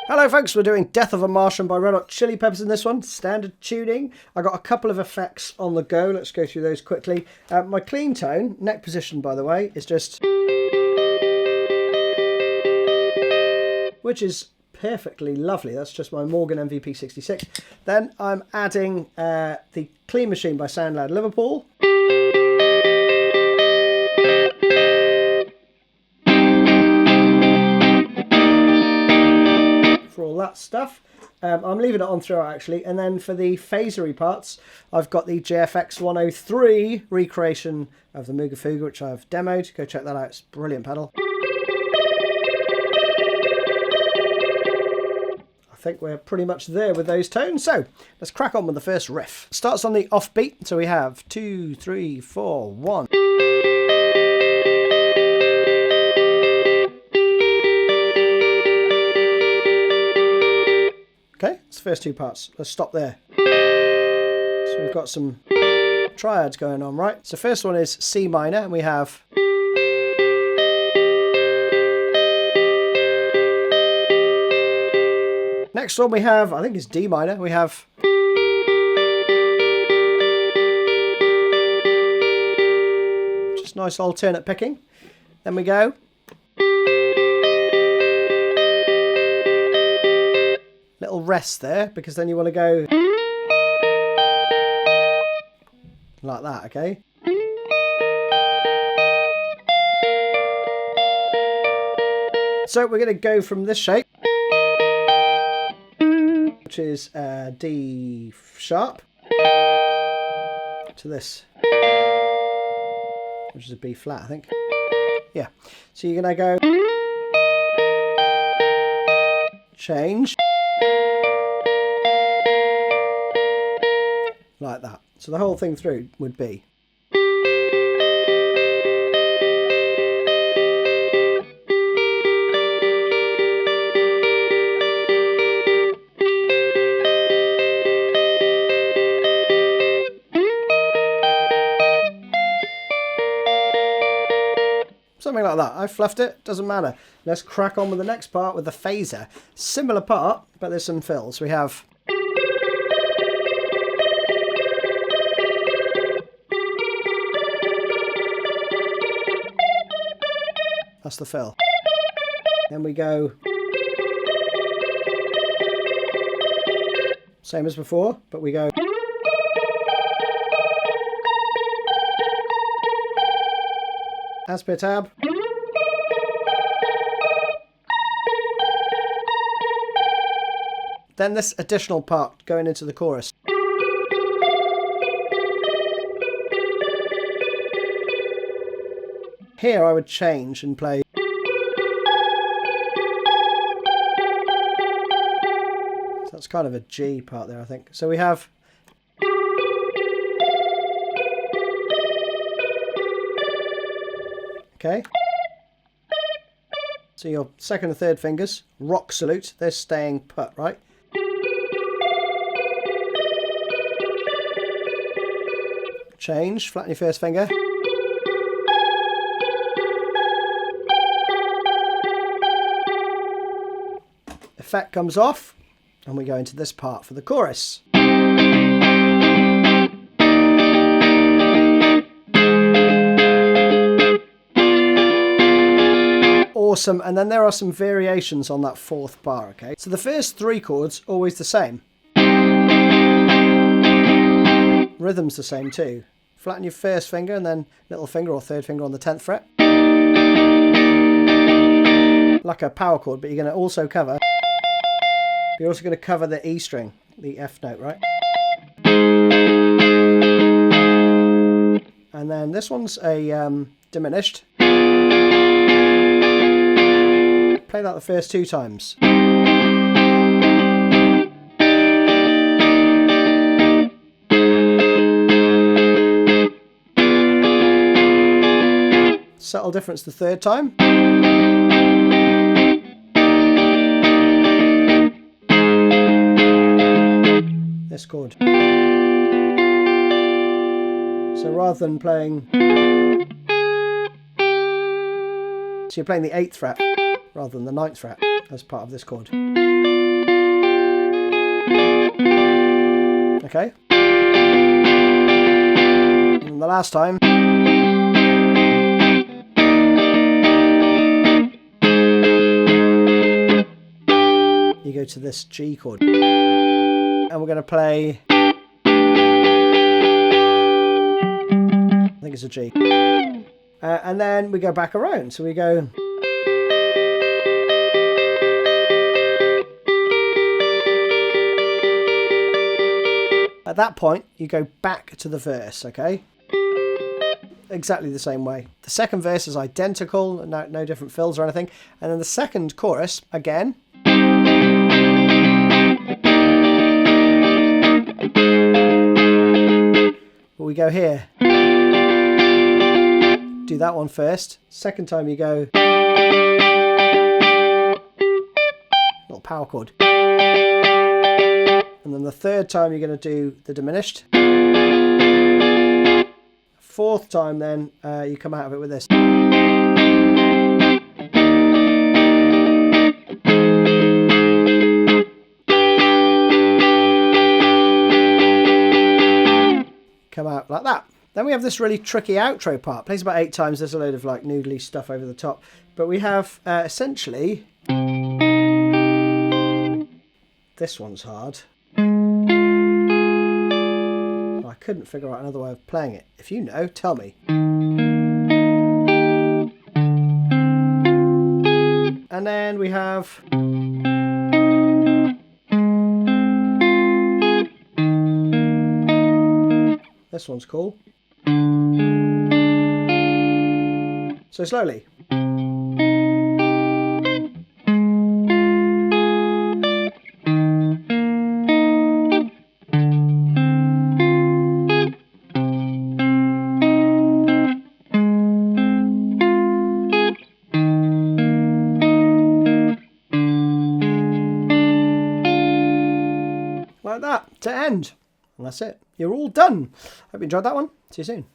Hello folks, we're doing Death of a Martian by Red Hot Chili Peppers in this one, standard tuning. I got a couple of effects on the go, let's go through those quickly. My clean tone, neck position by the way, is just... which is perfectly lovely, that's just my Morgan MVP 66. Then I'm adding the Clean Machine by Soundloud Liverpool. For all that stuff. I'm leaving it on throughout actually, and then for the phasery parts I've got the JFX 103 recreation of the Muga Fuga, which I've demoed. Go check that out, it's a brilliant pedal. I think we're pretty much there with those tones, so let's crack on with the first riff. It starts on the offbeat, so we have 2, 3, 4, 1. Okay, it's the first two parts. Let's stop there. So we've got some triads going on, right? So first one is C minor, and we have... Next one we have, I think it's D minor, we have... Just nice alternate picking. Then we go... Little rest there, because then you want to go like that, okay? So we're going to go from this shape, which is D sharp, to this, which is a B flat, I think. Yeah, so you're going to go change like that. So the whole thing through would be something like that. I fluffed it, doesn't matter. Let's crack on with the next part with the phaser. Similar part, but there's some fills. We have... That's the fill. Then we go... Same as before, but we go... As per tab. Then this additional part going into the chorus. Here I would change and play. So that's kind of a G part there, I think. So we have... Okay. So your second and third fingers, rock salute, they're staying put, right? Change, flatten your first finger. Effect comes off, and we go into this part for the chorus. Awesome, and then there are some variations on that fourth bar, okay? So the first three chords, always the same. Rhythm's the same too. Flatten your first finger and then little finger or third finger on the 10th fret. Like a power chord, but you're going to also cover... You're also going to cover the E string, the F note, right? And then this one's a diminished. Play that the first two times. Subtle difference the third time. This chord. So rather than playing... So you're playing the 8th fret rather than the 9th fret as part of this chord. okay? And the last time, you go to this G chord. And we're going to play, I think it's a G. And then we go back around. So we go. At that point, you go back to the verse, okay? Exactly the same way. The second verse is identical, no different fills or anything. And then the second chorus, again. We go here. Do that one first. Second time you go. Little power chord. And then the third time you're going to do the diminished. Fourth time then you come out of it with this. Come out like that. Then we have this really tricky outro part. Plays about 8 times. There's a load of like noodly stuff over the top. But we have essentially... This one's hard. I couldn't figure out another way of playing it. If you know, tell me. And then we have... This one's cool. So slowly. Like that, to end. And that's it. You're all done. Hope you enjoyed that one. See you soon.